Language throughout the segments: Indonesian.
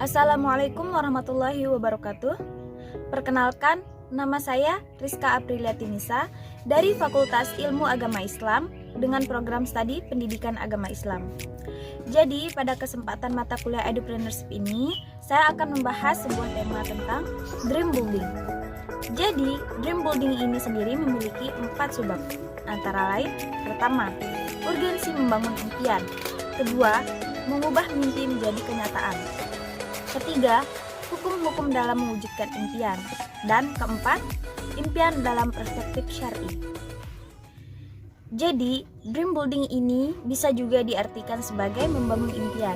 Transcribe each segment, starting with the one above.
Assalamualaikum warahmatullahi wabarakatuh. Perkenalkan, nama saya Rizka Aprilia Tinisa dari Fakultas Ilmu Agama Islam dengan program studi Pendidikan Agama Islam. Jadi, pada kesempatan mata kuliah Edupreneurship ini, saya akan membahas sebuah tema tentang dream building. Jadi, dream building ini sendiri memiliki 4 subbab. Antara lain, pertama, urgensi membangun impian. Kedua, mengubah mimpi menjadi kenyataan. Ketiga, hukum-hukum dalam mewujudkan impian. Dan keempat, impian dalam perspektif syar'i. Jadi, dream building ini bisa juga diartikan sebagai membangun impian.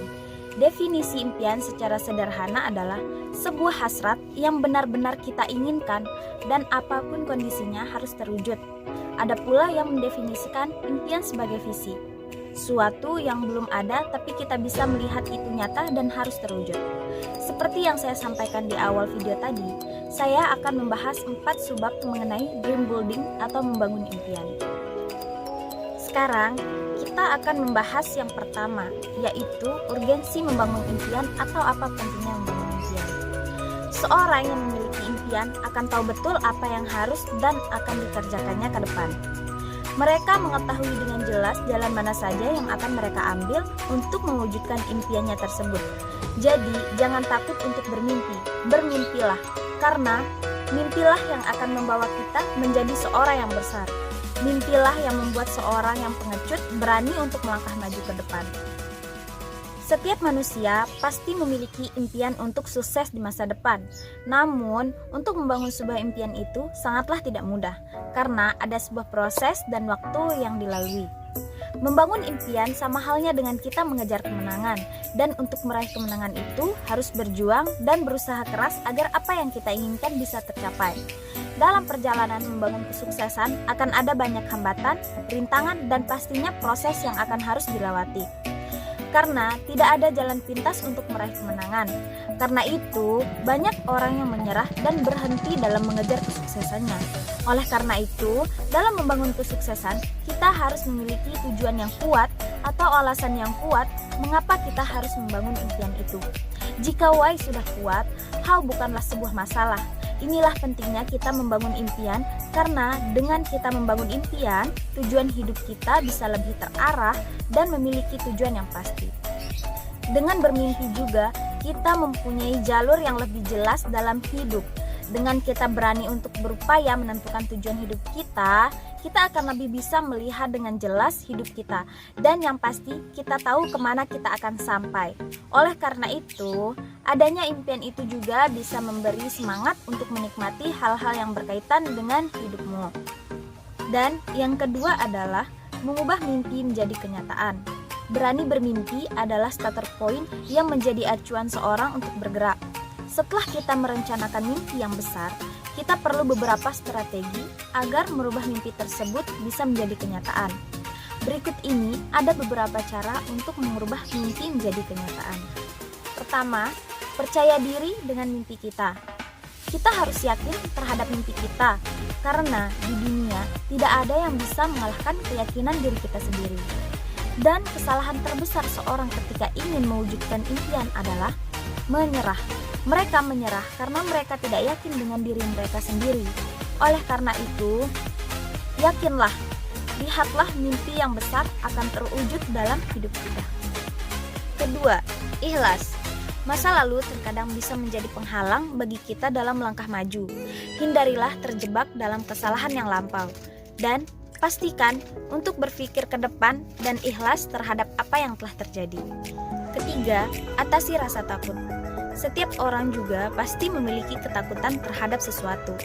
Definisi impian secara sederhana adalah sebuah hasrat yang benar-benar kita inginkan dan apapun kondisinya harus terwujud. Ada pula yang mendefinisikan impian sebagai visi, suatu yang belum ada tapi kita bisa melihat itu nyata dan harus terwujud. Seperti yang saya sampaikan di awal video tadi, saya akan membahas 4 subbab mengenai dream building atau membangun impian. Sekarang, kita akan membahas yang pertama, yaitu urgensi membangun impian atau apa pentingnya membangun impian. Seorang yang memiliki impian akan tahu betul apa yang harus dan akan dikerjakannya ke depan. Mereka mengetahui dengan jelas jalan mana saja yang akan mereka ambil untuk mewujudkan impiannya tersebut. Jadi, jangan takut untuk bermimpi. Bermimpilah, karena mimpilah yang akan membawa kita menjadi seorang yang besar. Mimpilah yang membuat seorang yang pengecut berani untuk melangkah maju ke depan. Setiap manusia pasti memiliki impian untuk sukses di masa depan. Namun, untuk membangun sebuah impian itu sangatlah tidak mudah, karena ada sebuah proses dan waktu yang dilalui. Membangun impian sama halnya dengan kita mengejar kemenangan, dan untuk meraih kemenangan itu harus berjuang dan berusaha keras agar apa yang kita inginkan bisa tercapai. Dalam perjalanan membangun kesuksesan akan ada banyak hambatan, rintangan, dan pastinya proses yang akan harus dilewati. Karena tidak ada jalan pintas untuk meraih kemenangan. Karena itu, banyak orang yang menyerah dan berhenti dalam mengejar kesuksesannya. Oleh karena itu, dalam membangun kesuksesan, kita harus memiliki tujuan yang kuat atau alasan yang kuat mengapa kita harus membangun impian itu. Jika why sudah kuat, how bukanlah sebuah masalah. Inilah pentingnya kita membangun impian, karena dengan kita membangun impian, tujuan hidup kita bisa lebih terarah dan memiliki tujuan yang pasti. Dengan bermimpi juga, kita mempunyai jalur yang lebih jelas dalam hidup. Dengan kita berani untuk berupaya menentukan tujuan hidup kita akan lebih bisa melihat dengan jelas hidup kita. Dan yang pasti, kita tahu kemana kita akan sampai. Oleh karena itu, adanya impian itu juga bisa memberi semangat untuk menikmati hal-hal yang berkaitan dengan hidupmu. Dan yang kedua adalah mengubah mimpi menjadi kenyataan. Berani bermimpi adalah starter point yang menjadi acuan seorang untuk bergerak. Setelah kita merencanakan mimpi yang besar, kita perlu beberapa strategi agar merubah mimpi tersebut bisa menjadi kenyataan. Berikut ini ada beberapa cara untuk mengubah mimpi menjadi kenyataan. Pertama, percaya diri dengan mimpi kita. Kita harus yakin terhadap mimpi kita, karena di dunia tidak ada yang bisa mengalahkan keyakinan diri kita sendiri. Dan kesalahan terbesar seorang ketika ingin mewujudkan impian adalah menyerah. Mereka menyerah karena mereka tidak yakin dengan diri mereka sendiri. Oleh karena itu, yakinlah, lihatlah mimpi yang besar akan terwujud dalam hidup kita. Kedua, ikhlas. Masa lalu terkadang bisa menjadi penghalang bagi kita dalam langkah maju. Hindarilah terjebak dalam kesalahan yang lampau. Dan pastikan untuk berpikir ke depan dan ikhlas terhadap apa yang telah terjadi. Ketiga, atasi rasa takut. Setiap orang juga pasti memiliki ketakutan terhadap sesuatu.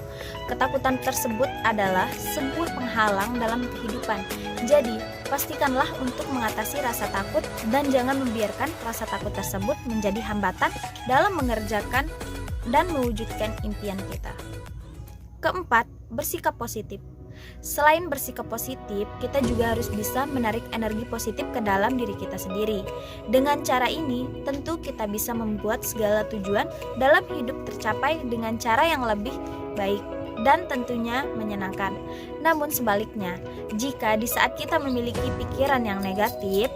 Ketakutan tersebut adalah sebuah penghalang dalam kehidupan. Jadi, pastikanlah untuk mengatasi rasa takut dan jangan membiarkan rasa takut tersebut menjadi hambatan dalam mengerjakan dan mewujudkan impian kita. Keempat, bersikap positif. Selain bersikap positif, kita juga harus bisa menarik energi positif ke dalam diri kita sendiri. Dengan cara ini, tentu kita bisa membuat segala tujuan dalam hidup tercapai dengan cara yang lebih baik dan tentunya menyenangkan. Namun sebaliknya, jika di saat kita memiliki pikiran yang negatif,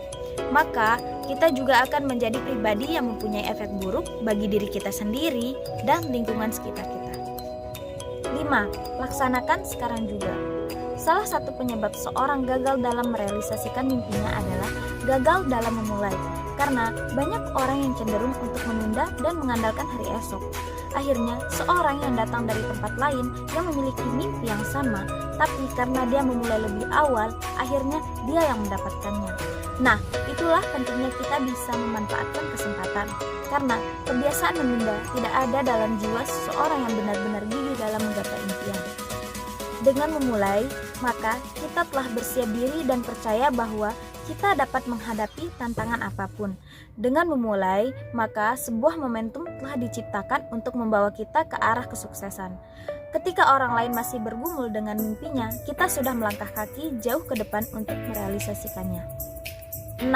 maka kita juga akan menjadi pribadi yang mempunyai efek buruk bagi diri kita sendiri dan lingkungan sekitar kita. 5. Laksanakan sekarang juga. Salah satu penyebab seorang gagal dalam merealisasikan mimpinya adalah gagal dalam memulai. Karena banyak orang yang cenderung untuk menunda dan mengandalkan hari esok. Akhirnya, seorang yang datang dari tempat lain yang memiliki mimpi yang sama, tapi karena dia memulai lebih awal, akhirnya dia yang mendapatkannya. Nah, itulah pentingnya kita bisa memanfaatkan kesempatan. Karena kebiasaan menunda tidak ada dalam jiwa seseorang yang benar-benar gigih dalam menggapai impian. Dengan memulai, maka kita telah bersiap diri dan percaya bahwa kita dapat menghadapi tantangan apapun. Dengan memulai, maka sebuah momentum telah diciptakan untuk membawa kita ke arah kesuksesan. Ketika orang lain masih bergumul dengan mimpinya, kita sudah melangkah kaki jauh ke depan untuk merealisasikannya. 6.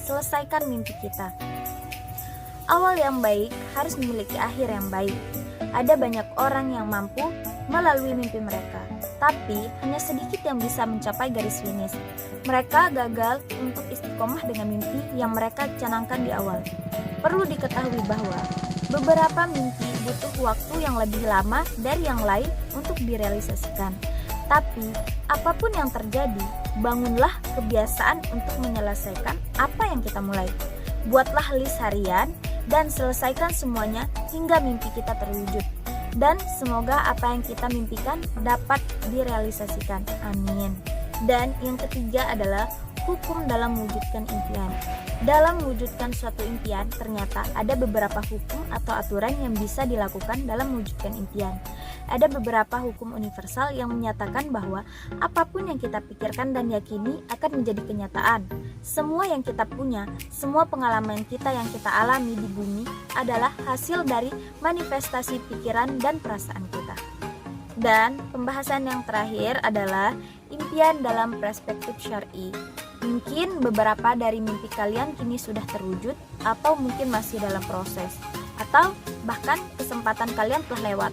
Selesaikan mimpi kita. Awal yang baik harus memiliki akhir yang baik. Ada banyak orang yang mampu melalui mimpi mereka, tapi hanya sedikit yang bisa mencapai garis finish. Mereka gagal untuk istiqomah dengan mimpi yang mereka canangkan di awal. Perlu diketahui bahwa beberapa mimpi butuh waktu yang lebih lama dari yang lain untuk direalisasikan. Tapi, apapun yang terjadi, bangunlah kebiasaan untuk menyelesaikan apa yang kita mulai. Buatlah list harian dan selesaikan semuanya hingga mimpi kita terwujud. Dan semoga apa yang kita mimpikan dapat direalisasikan. Amin. Dan yang ketiga adalah hukum dalam mewujudkan impian. Dalam mewujudkan suatu impian, ternyata ada beberapa hukum atau aturan yang bisa dilakukan dalam mewujudkan impian. Ada beberapa hukum universal yang menyatakan bahwa apapun yang kita pikirkan dan yakini akan menjadi kenyataan. Semua yang kita punya, semua pengalaman kita yang kita alami di bumi adalah hasil dari manifestasi pikiran dan perasaan kita. Dan pembahasan yang terakhir adalah impian dalam perspektif syar'i. Mungkin beberapa dari mimpi kalian kini sudah terwujud atau mungkin masih dalam proses, atau bahkan kesempatan kalian telah lewat.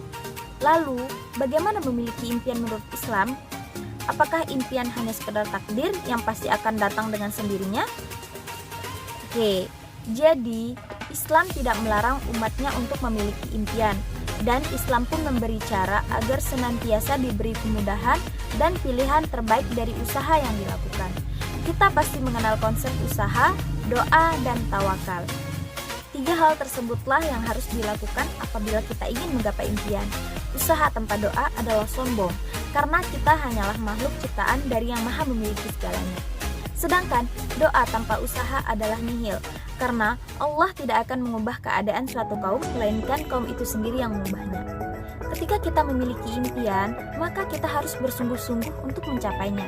Lalu, bagaimana memiliki impian menurut Islam? Apakah impian hanya sekedar takdir yang pasti akan datang dengan sendirinya? Oke, jadi Islam tidak melarang umatnya untuk memiliki impian, dan Islam pun memberi cara agar senantiasa diberi kemudahan dan pilihan terbaik dari usaha yang dilakukan. Kita pasti mengenal konsep usaha, doa, dan tawakal. 3 hal tersebutlah yang harus dilakukan apabila kita ingin menggapai impian. Usaha tanpa doa adalah sombong, karena kita hanyalah makhluk ciptaan dari yang maha memiliki segalanya. Sedangkan doa tanpa usaha adalah nihil, karena Allah tidak akan mengubah keadaan suatu kaum, melainkan kaum itu sendiri yang mengubahnya. Ketika kita memiliki impian, maka kita harus bersungguh-sungguh untuk mencapainya.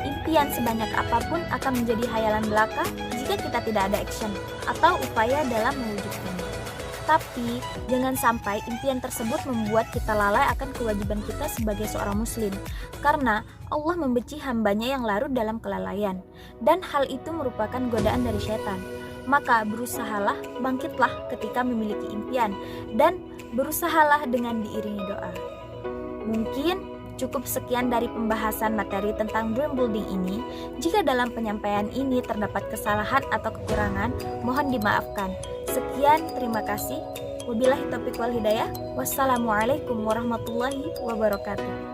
Impian sebanyak apapun akan menjadi hayalan belaka jika kita tidak ada action atau upaya dalam mewujudkannya. Tapi, jangan sampai impian tersebut membuat kita lalai akan kewajiban kita sebagai seorang muslim, karena Allah membenci hambanya yang larut dalam kelalaian, dan hal itu merupakan godaan dari syaitan. Maka berusahalah, bangkitlah ketika memiliki impian, dan berusahalah dengan diiringi doa. Mungkin cukup sekian dari pembahasan materi tentang dream building ini. Jika dalam penyampaian ini terdapat kesalahan atau kekurangan, mohon dimaafkan. Sekian, terima kasih. Wabillahi taufiq wal hidayah. Wassalamualaikum warahmatullahi wabarakatuh.